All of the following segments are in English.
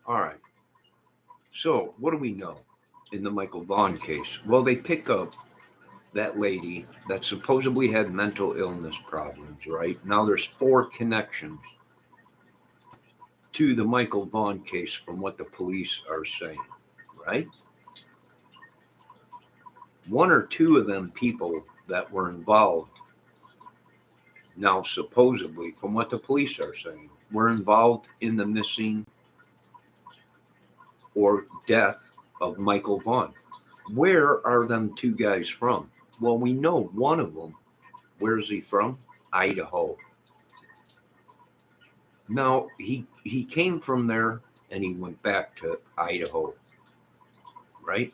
All right. So, what do we know in the Michael Vaughn case? Well, they pick up that lady that supposedly had mental illness problems, right? Now there's four connections to the Michael Vaughn case from what the police are saying, right? One or two of them people that were involved, now supposedly, from what the police are saying, were involved in the missing or death of Michael Vaughn. Where are them two guys from? Well, we know one of them. Where is he from? Idaho. Now he came from there and he went back to Idaho, right?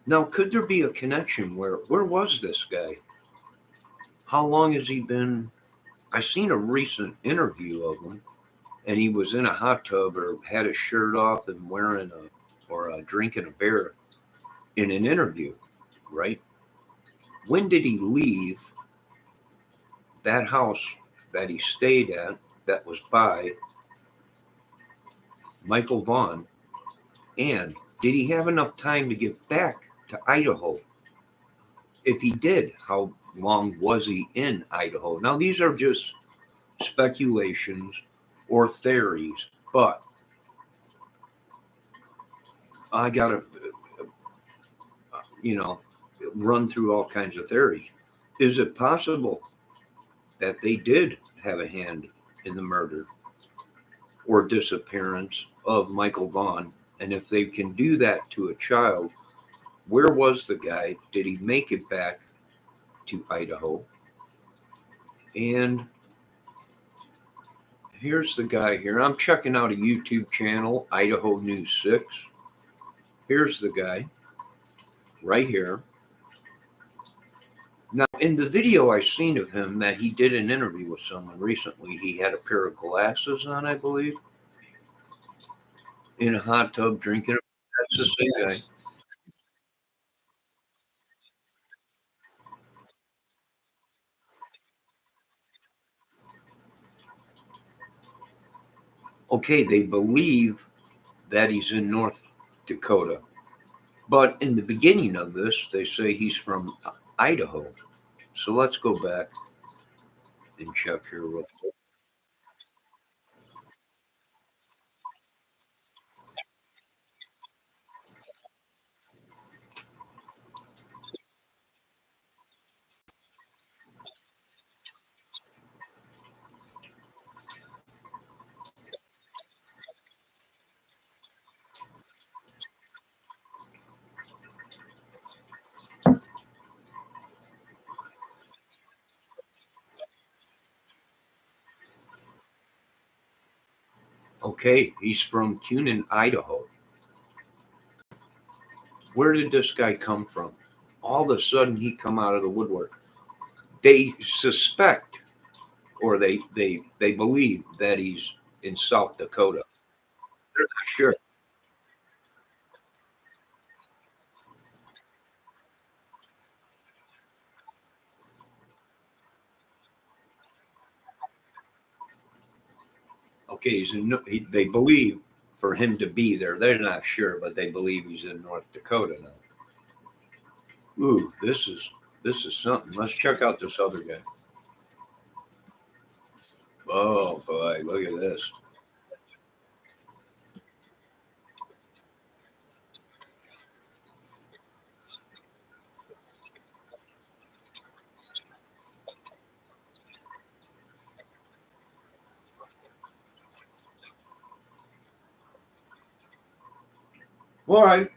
Now, could there be a connection where was this guy? How long has he been? I seen a recent interview of him, and he was in a hot tub or had his shirt off and wearing drinking a beer in an interview, right? When did he leave that house that he stayed at that was by Michael Vaughn? And did he have enough time to get back to Idaho? If he did, how long was he in Idaho? Now, these are just speculations or theories, but I got to, you know, run through all kinds of theories. Is it possible that they did have a hand in the murder or disappearance of Michael Vaughn? And if they can do that to a child, where was the guy? Did he make it back to Idaho? And here's the guy here. I'm checking out a YouTube channel, Idaho News 6. Here's the guy right here. Now, in the video I seen of him that he did an interview with someone recently, he had a pair of glasses on, I believe, in a hot tub drinking. That's the same guy. Okay, they believe that he's in North Dakota. But in the beginning of this, they say he's from Idaho. So let's go back and check here real quick. Okay, he's from Cunin, Idaho. Where did this guy come from? All of a sudden, he come out of the woodwork. They suspect, or they believe that he's in South Dakota. They're not sure. Okay, they believe for him to be there. They're not sure, but they believe he's in North Dakota now. Ooh, this is something. Let's check out this other guy. Oh boy, look at this. All right.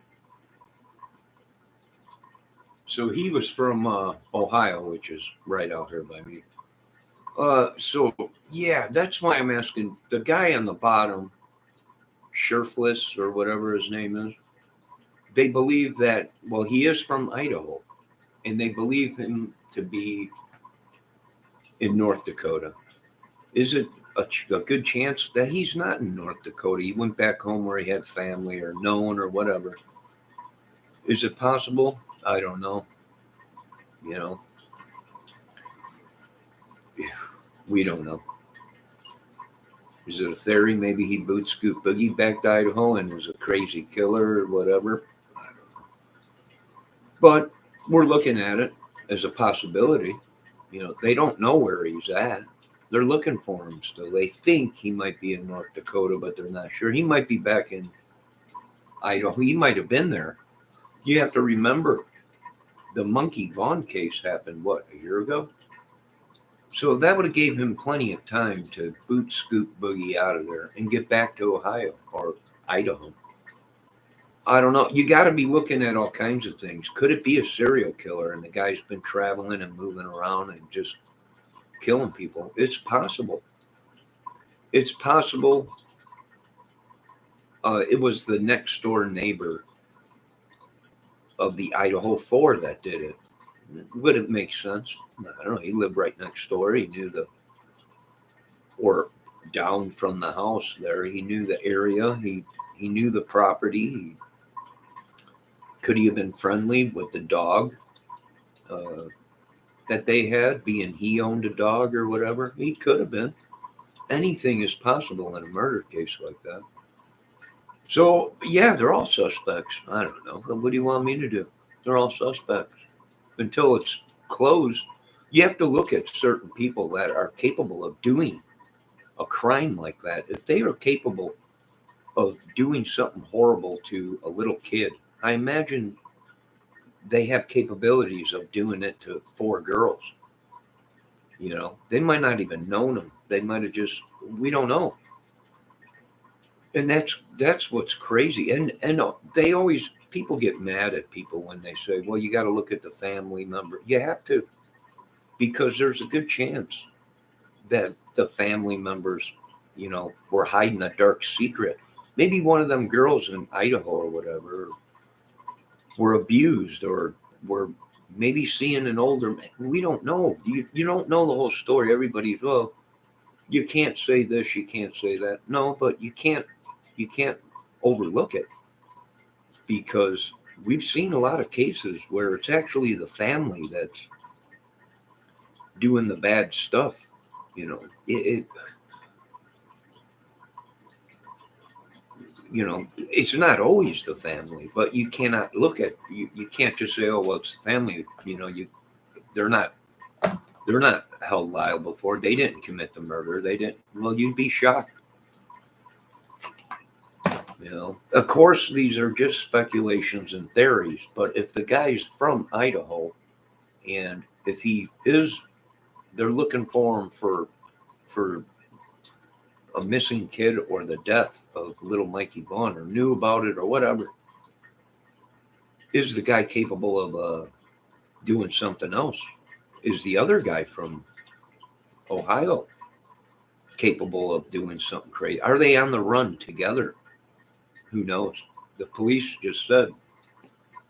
So he was from Ohio, which is right out here by me. So yeah, that's why I'm asking the guy on the bottom, Shirtless or whatever his name is. They believe that well, he is from Idaho, and they believe him to be in North Dakota. Is it a good chance that he's not in North Dakota? He went back home where he had family or known or whatever. Is it possible? I don't know. You know, we don't know. Is it a theory? Maybe he boot scoop boogie back to Idaho and is a crazy killer or whatever. But we're looking at it as a possibility. They don't know where he's at. They're looking for him still. They think he might be in North Dakota, but they're not sure. He might be back in Idaho. He might have been there. You have to remember the monkey Vaughn case happened, what, a year ago? So that would have gave him plenty of time to boot scoop boogie out of there and get back to Ohio or Idaho. I don't know. You got to be looking at all kinds of things. Could it be a serial killer and the guy's been traveling and moving around and just killing people? It's possible. It's possible. It was the next door neighbor of the Idaho 4 that did it. Would it make sense? I don't know. He lived right next door. He knew or down from the house there. He knew the area. He knew the property. Could he have been friendly with the dog that they had, being he owned a dog or whatever? He could have been. Anything is possible in a murder case like that. So, yeah, they're all suspects. I don't know. What do you want me to do? They're all suspects. Until it's closed, you have to look at certain people that are capable of doing a crime like that. If they are capable of doing something horrible to a little kid, I imagine they have capabilities of doing it to 4 girls. They might not even known them. They might have just, we don't know. And that's what's crazy. And they always, people get mad at people when they say, well, you got to look at the family member. You have to, because there's a good chance that the family members, were hiding a dark secret. Maybe one of them girls in Idaho or whatever were abused or were maybe seeing an older man. We don't know. You don't know the whole story. Everybody's, well, you can't say this, you can't say that. No, but you can't overlook it, because we've seen a lot of cases where it's actually the family that's doing the bad stuff. It's not always the family, but you cannot look at, you can't just say, oh, well, it's the family. They're not held liable for it. They didn't commit the murder. They didn't. Well, you'd be shocked. Of course, these are just speculations and theories, but if the guy's from Idaho and if he is, they're looking for him for a missing kid or the death of little Mikey Vaughn, or knew about it or whatever, is the guy capable of doing something else? Is the other guy from Ohio capable of doing something crazy? Are they on the run together? Who knows? The police just said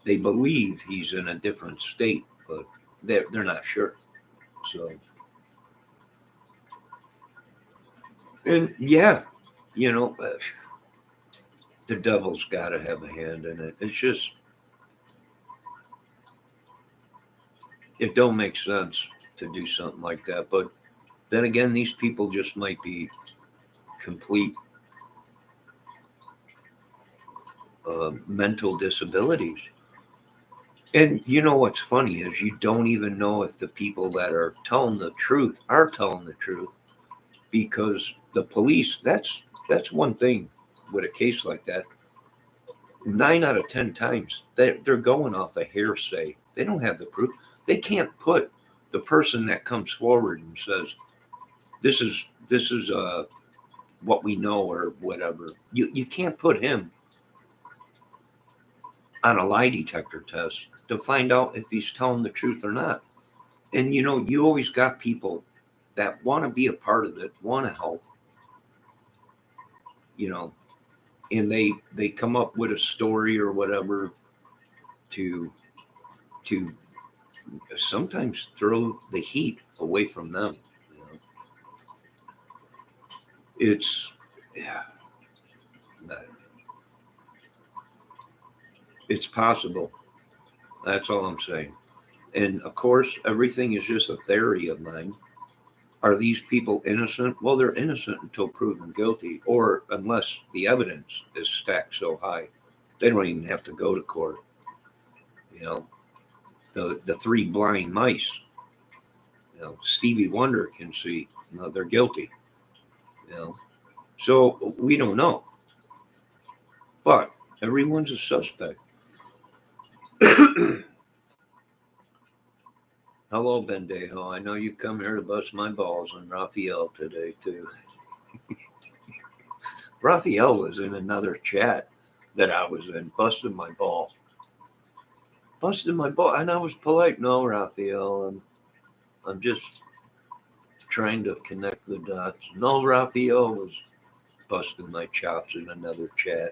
they believe he's in a different state, but they're not sure. So, and yeah, the devil's got to have a hand in it. It's just, it don't make sense to do something like that. But then again, these people just might be complete mental disabilities. And what's funny is you don't even know if the people that are telling the truth are telling the truth, because the police, that's one thing with a case like that. 9 out of 10 times they're going off a hearsay. They don't have the proof. They can't put the person that comes forward and says, this is what we know or whatever. You can't put him on a lie detector test to find out if he's telling the truth or not. And you always got people that want to be a part of it, want to help, and they come up with a story or whatever to sometimes throw the heat away from them. It's, yeah, it's possible. That's all I'm saying. And of course, everything is just a theory of mine. Are these people innocent? Well, they're innocent until proven guilty, or unless the evidence is stacked so high, they don't even have to go to court. You know, the three blind mice. You know, Stevie Wonder can see. You know, they're guilty. You know, so we don't know, but everyone's a suspect. Hello, Bendejo. I know you come here to bust my balls on Raphael today too. Raphael was in another chat that I was in, busting my balls. Busting my ball, and I was polite. No, Raphael, I'm just trying to connect the dots. No, Raphael was busting my chops in another chat.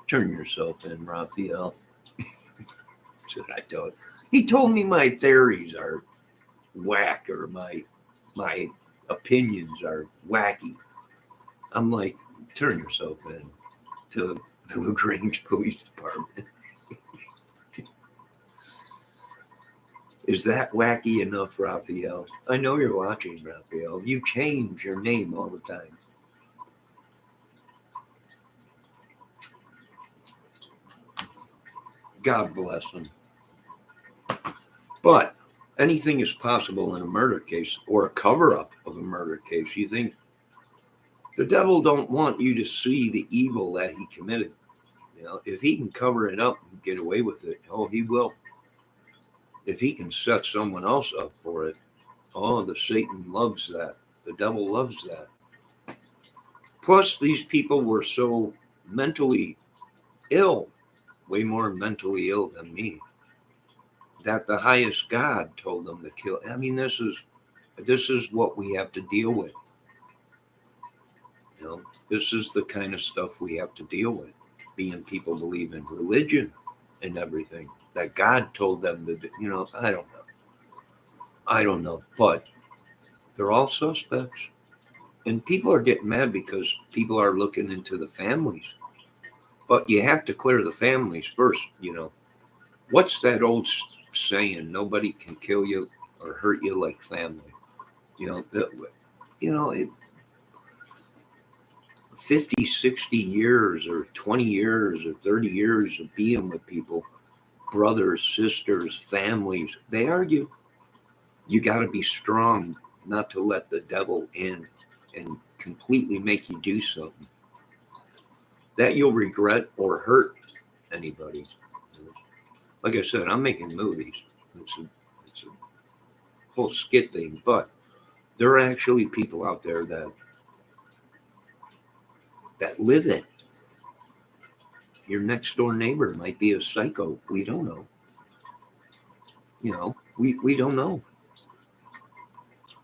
Turn yourself in, Raphael. That's what I told him. He told me my theories are whack, or my opinions are wacky. I'm like, turn yourself in to the LaGrange Police Department. Is that wacky enough, Raphael? I know you're watching, Raphael. You change your name all the time. God bless him. But anything is possible in a murder case or a cover-up of a murder case. You think the devil don't want you to see the evil that he committed. You know, if he can cover it up and get away with it, oh, he will. If he can set someone else up for it, oh, the Satan loves that. The devil loves that. Plus, these people were so mentally ill, way more mentally ill than me, that the highest God told them to kill. I mean, this is what we have to deal with. You know, this is the kind of stuff we have to deal with. Being people believe in religion and everything that God told them to do. You know, I don't know, but they're all suspects. And people are getting mad because people are looking into the families. But you have to clear the families first, you know. What's that old saying? Nobody can kill you or hurt you like family. You know, 50, 60 years or 20 years or 30 years of being with people, brothers, sisters, families, they argue. You got to be strong not to let the devil in and completely make you do something that you'll regret or hurt anybody. Like I said, I'm making movies. It's a whole skit thing, but there are actually people out there that live it. Your next door neighbor might be a psycho. We don't know. You know, we don't know.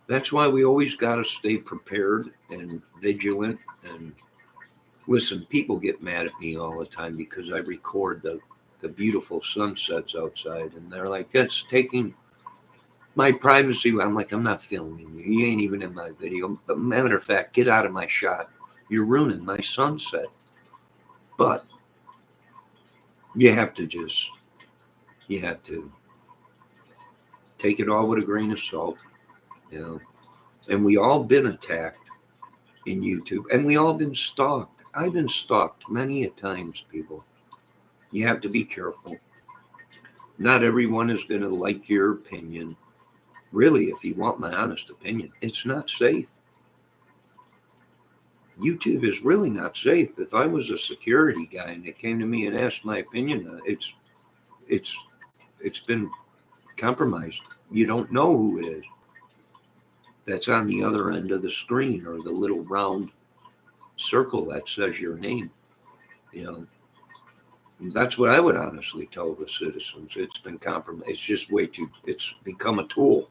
That's why we always got to stay prepared and vigilant. And listen, people get mad at me all the time because I record the beautiful sunsets outside, and they're like, that's taking my privacy. I'm like, I'm not filming you. You ain't even in my video. But matter of fact, get out of my shot. You're ruining my sunset. But you have to take it all with a grain of salt, you know. And we all been attacked in YouTube, and we all been stalked. I've been stalked many a times, people. You have to be careful. Not everyone is going to like your opinion. Really, if you want my honest opinion, it's not safe. YouTube is really not safe. If I was a security guy and they came to me and asked my opinion, it's been compromised. You don't know who it is that's on the other end of the screen, or the little round circle that says your name. You know, that's what I would honestly tell the citizens. It's been compromised. It's just way too. It's become a tool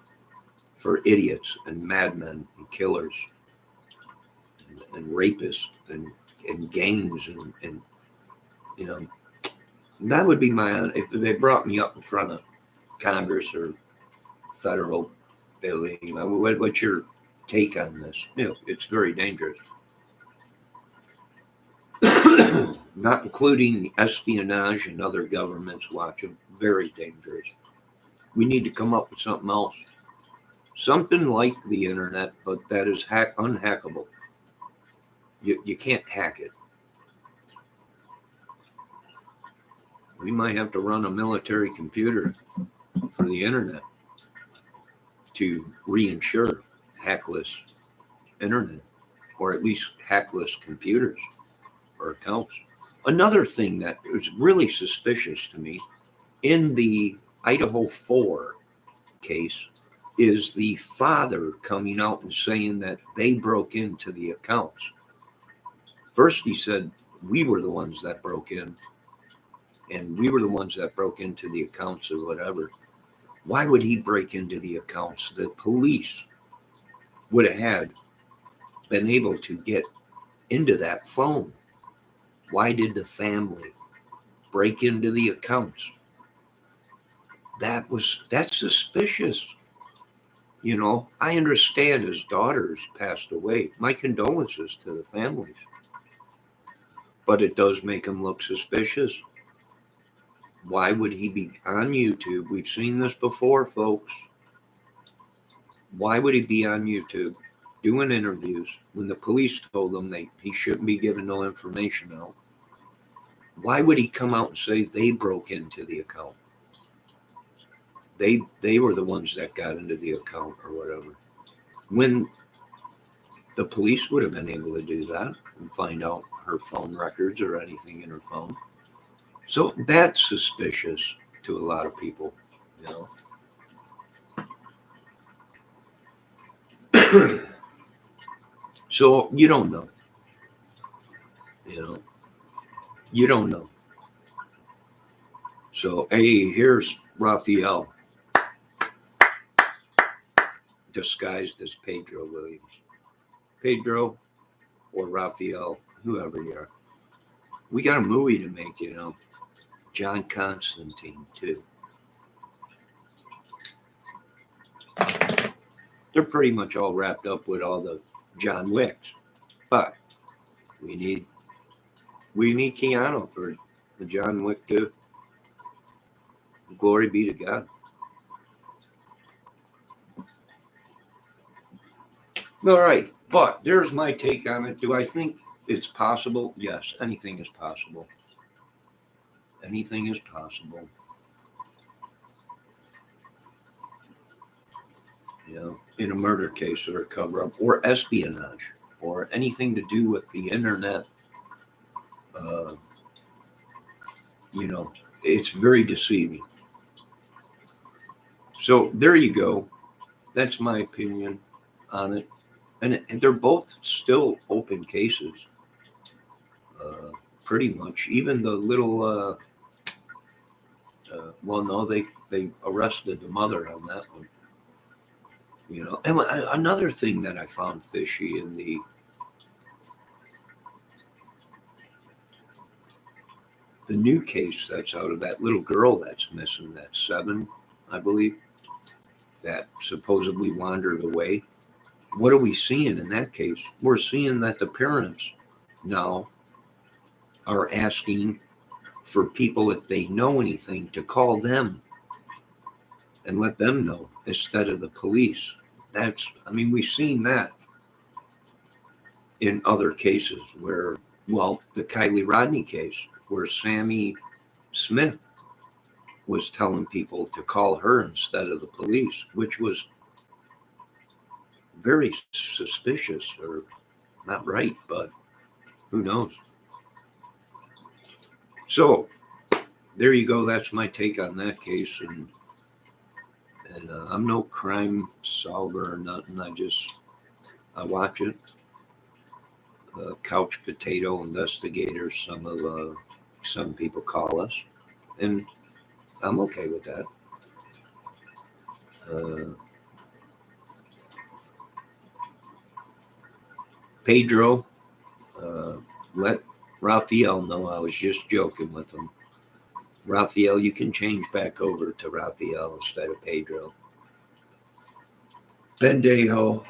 for idiots and madmen and killers and rapists and gangs and you know, that would be my, if they brought me up in front of Congress or federal building. What's your take on this? You know, it's very dangerous. Not including the espionage and other governments watching. Very dangerous. We need to come up with something else. Something like the internet, but that is unhackable. You can't hack it. We might have to run a military computer for the internet to reinsure hackless internet, or at least hackless computers or accounts. Another thing that was really suspicious to me in the Idaho 4 case is the father coming out and saying that they broke into the accounts. First, he said, we were the ones that broke in, and we were the ones that broke into the accounts or whatever. Why would he break into the accounts? The police would have been able to get into that phone. Why did the family break into the accounts? That's suspicious. You know, I understand his daughters passed away. My condolences to the families. But it does make him look suspicious. Why would he be on YouTube? We've seen this before, folks. Why would he be on YouTube doing interviews when the police told him he shouldn't be giving no information out? Why would he come out and say they broke into the account? They were the ones that got into the account or whatever. When the police would have been able to do that and find out her phone records or anything in her phone. So that's suspicious to a lot of people, you know. So you don't know. You don't know. So, hey, here's Raphael, disguised as Pedro Williams. Pedro or Raphael, whoever you are. We got a movie to make, you know. John Constantine, too. They're pretty much all wrapped up with all the John Wicks. But we need Keanu for the John Wick 2. Glory be to God. All right, but there's my take on it. Do I think it's possible? Yes, anything is possible. Anything is possible. You know, in a murder case or a cover-up or espionage or anything to do with the internet. You know, it's very deceiving. So there you go. That's my opinion on it. And they're both still open cases. Pretty much. Even the little, well, no, they arrested the mother on that one. You know, and another thing that I found fishy in the new case that's out of that little girl that's missing, that 7, I believe, that supposedly wandered away. What are we seeing in that case? We're seeing that the parents now are asking for people, if they know anything, to call them and let them know instead of the police. We've seen that in other cases where, well, the Kylie Rodney case, where Sammy Smith was telling people to call her instead of the police, which was very suspicious, or not right, but who knows? So there you go. That's my take on that case. And I'm no crime solver or nothing. I watch it. Couch potato investigator, some people call us, and I'm okay with that. Pedro, let Raphael know I was just joking with him. Raphael, you can change back over to Raphael instead of Pedro. Bendejo,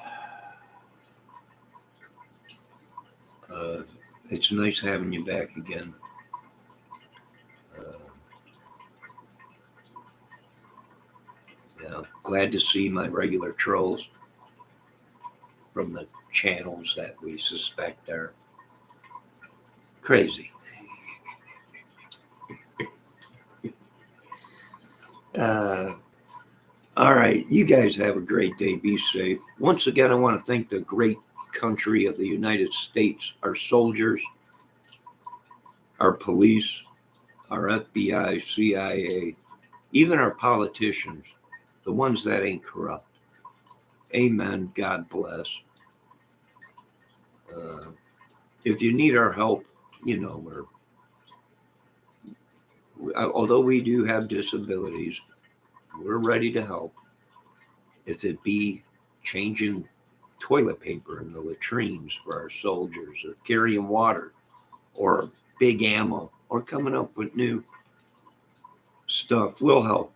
it's nice having you back again. Yeah, glad Glad to see my regular trolls from the channels that we suspect are crazy. All right, you guys have a great day. Be safe. Once again, I want to thank the great country of the United States, our soldiers, our police, our FBI, CIA, even our politicians, the ones that ain't corrupt. Amen. God bless. If you need our help, you know, although we do have disabilities, we're ready to help. If it be changing toilet paper in the latrines for our soldiers, or carrying water, or big ammo, or coming up with new stuff, we'll help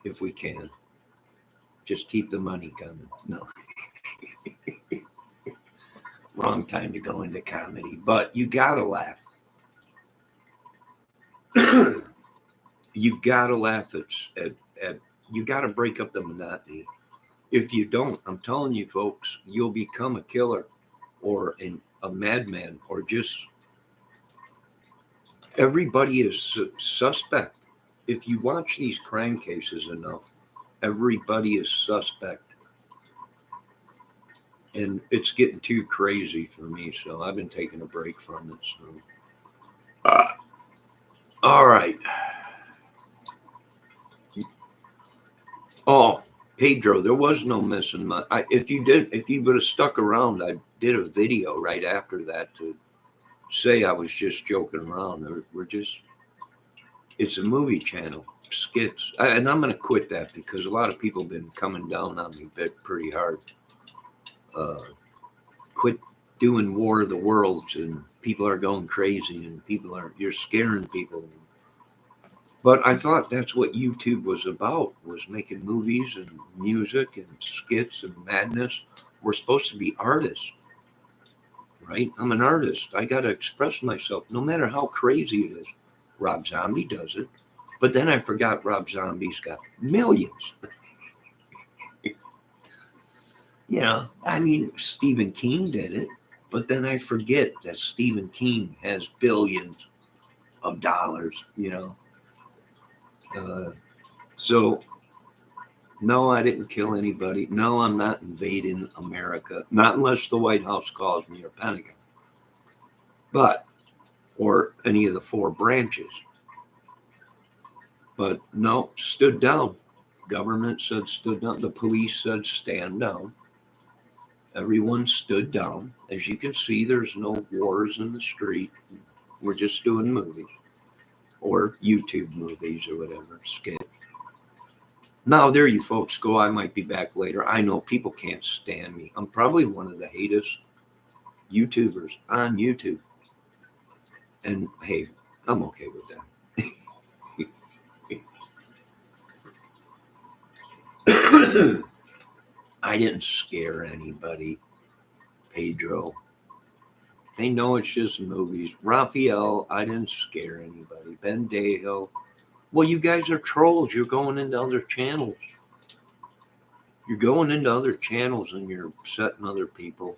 if we can. Just keep the money coming. No. Wrong time to go into comedy, but you gotta laugh. You gotta laugh at you gotta break up the monotony. If you don't, I'm telling you folks, you'll become a killer or a madman, or just everybody is suspect. If you watch these crime cases enough, everybody is suspect. And it's getting too crazy for me, so I've been taking a break from it. So, all right. Oh, Pedro, there was no missing. If you would have stuck around, I did a video right after that to say I was just joking around. It's a movie channel, skits, and I'm going to quit that because a lot of people have been coming down on me pretty hard. Quit doing War of the Worlds, and people are going crazy, and you're scaring people. But I thought that's what YouTube was about, was making movies and music and skits and madness. We're supposed to be artists, right? I'm an artist. I got to express myself no matter how crazy it is. Rob Zombie does it. But then I forgot Rob Zombie's got millions. You know, I mean, Stephen King did it, but then I forget that Stephen King has billions of dollars, you know. So, no, I didn't kill anybody. No, I'm not invading America, not unless the White House calls me, or Pentagon, or any of the four branches. But no, stood down. Government said stood down. The police said stand down. Everyone stood down. As you can see, there's no wars in the street. We're just doing movies, or YouTube movies, or whatever, skit. Now, there you folks go. I might be back later. I know people can't stand me. I'm probably one of the hatest YouTubers on YouTube. And hey, I'm okay with that. I didn't scare anybody, Pedro. They know it's just movies. Raphael, I didn't scare anybody. Ben Dejo. Well, you guys are trolls. You're going into other channels. You're going into other channels and you're upsetting other people.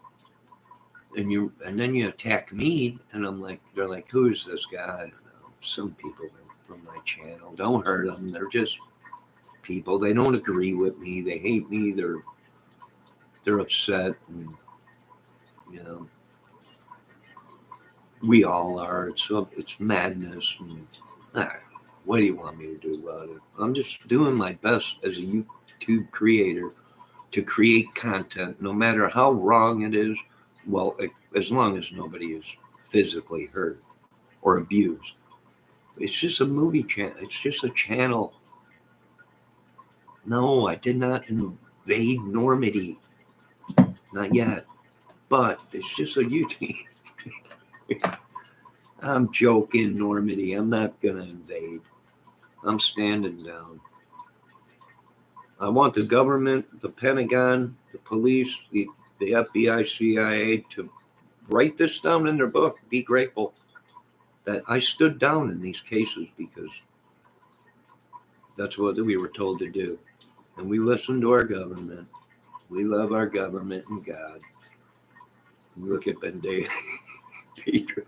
And then you attack me, and I'm like, they're like, who is this guy? I don't know. Some people from my channel. Don't hurt them. They're just people. They don't agree with me. They hate me. They're upset. And, you know, we all are. It's madness. And what do you want me to do about it? I'm just doing my best as a YouTube creator to create content, no matter how wrong it is. Well, as long as nobody is physically hurt or abused. It's just a movie channel. It's just a channel. No, I did not invade Normandy. Not yet. But it's just a YouTube. I'm joking, Normandy. I'm not going to invade. I'm standing down. I want the government, the Pentagon, the police, the FBI, CIA to write this down in their book. Be grateful that I stood down in these cases because that's what we were told to do. and we listen to our government. We love our government and God. Look at Benday. Pedro.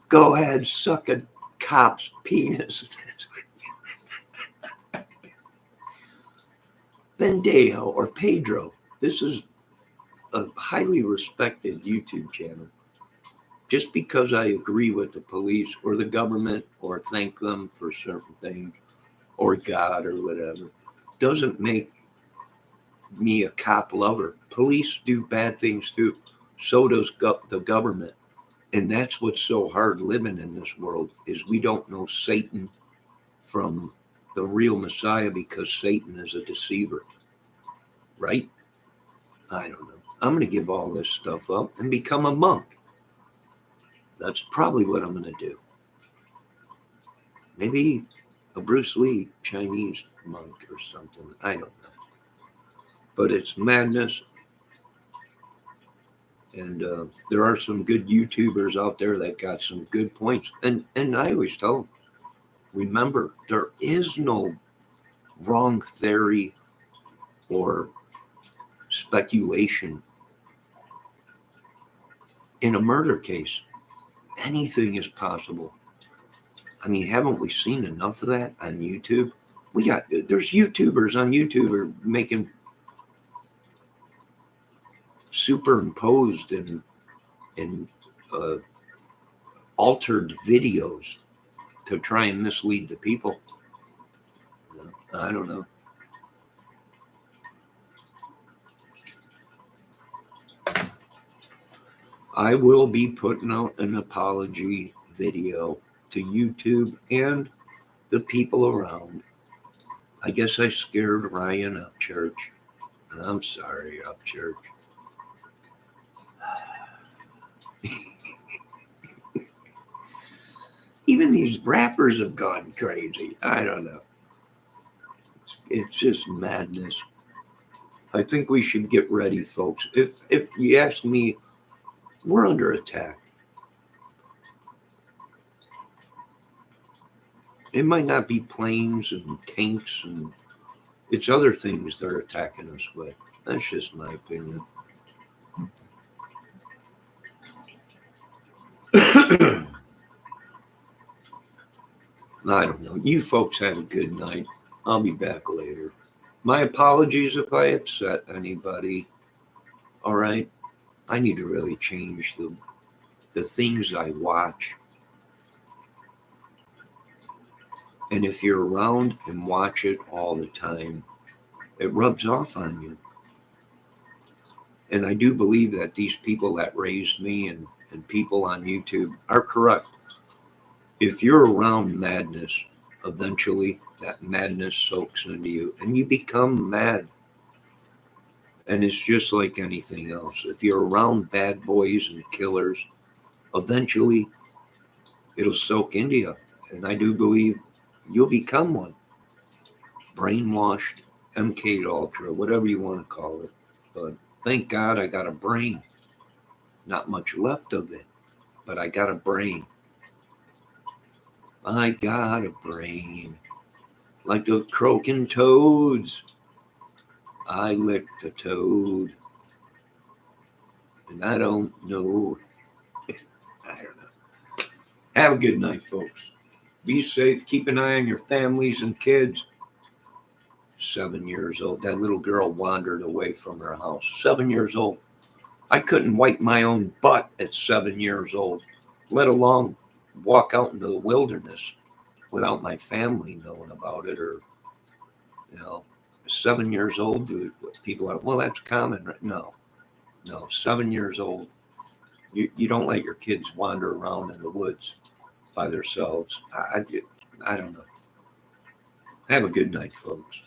Go ahead, suck a cop's penis. Bendejo or Pedro. This is a highly respected YouTube channel. Just because I agree with the police or the government or thank them for certain things or God or whatever doesn't make me a cop lover. Police do bad things too. So does the government. And that's what's so hard living in this world is we don't know Satan from the real Messiah because Satan is a deceiver. Right? I don't know. I'm going to give all this stuff up and become a monk. That's probably what I'm going to do. Maybe a Bruce Lee Chinese monk or something. I don't know. But it's madness. And there are some good YouTubers out there that got some good points. And I always tell them, remember, there is no wrong theory or speculation in a murder case. Anything is possible. I mean, haven't we seen enough of that on YouTube? There's YouTubers on YouTube are making superimposed and altered videos to try and mislead the people. I don't know. I will be putting out an apology video to YouTube and the people around. I guess I scared Ryan Upchurch. I'm sorry, Upchurch. Even these rappers have gone crazy. I don't know. It's just madness. I think we should get ready, folks. If you ask me, we're under attack. It might not be planes and tanks and it's other things they're attacking us with. That's just my opinion. I don't know. You folks have a good night. I'll be back later. My apologies if I upset anybody. All right. I need to really change the things I watch. And if you're around and watch it all the time, it rubs off on you. And I do believe that these people that raised me and people on YouTube are correct. If you're around madness, eventually that madness soaks into you and you become mad. And it's just like anything else. If you're around bad boys and killers, eventually it'll soak into you. And I do believe you'll become one. Brainwashed, MK'd Ultra, whatever you want to call it. But thank God I got a brain. Not much left of it, but I got a brain. I got a brain. Like the croaking toads. I licked a toad. And I don't know. I don't know. Have a good night, folks. Be safe. Keep an eye on your families and kids. 7 years old. That little girl wandered away from her house. 7 years old. I couldn't wipe my own butt at 7 years old, let alone walk out into the wilderness without my family knowing about it. Or, 7 years old, people are, well, that's common. No, 7 years old. You don't let your kids wander around in the woods by themselves. I don't know. Have a good night, folks.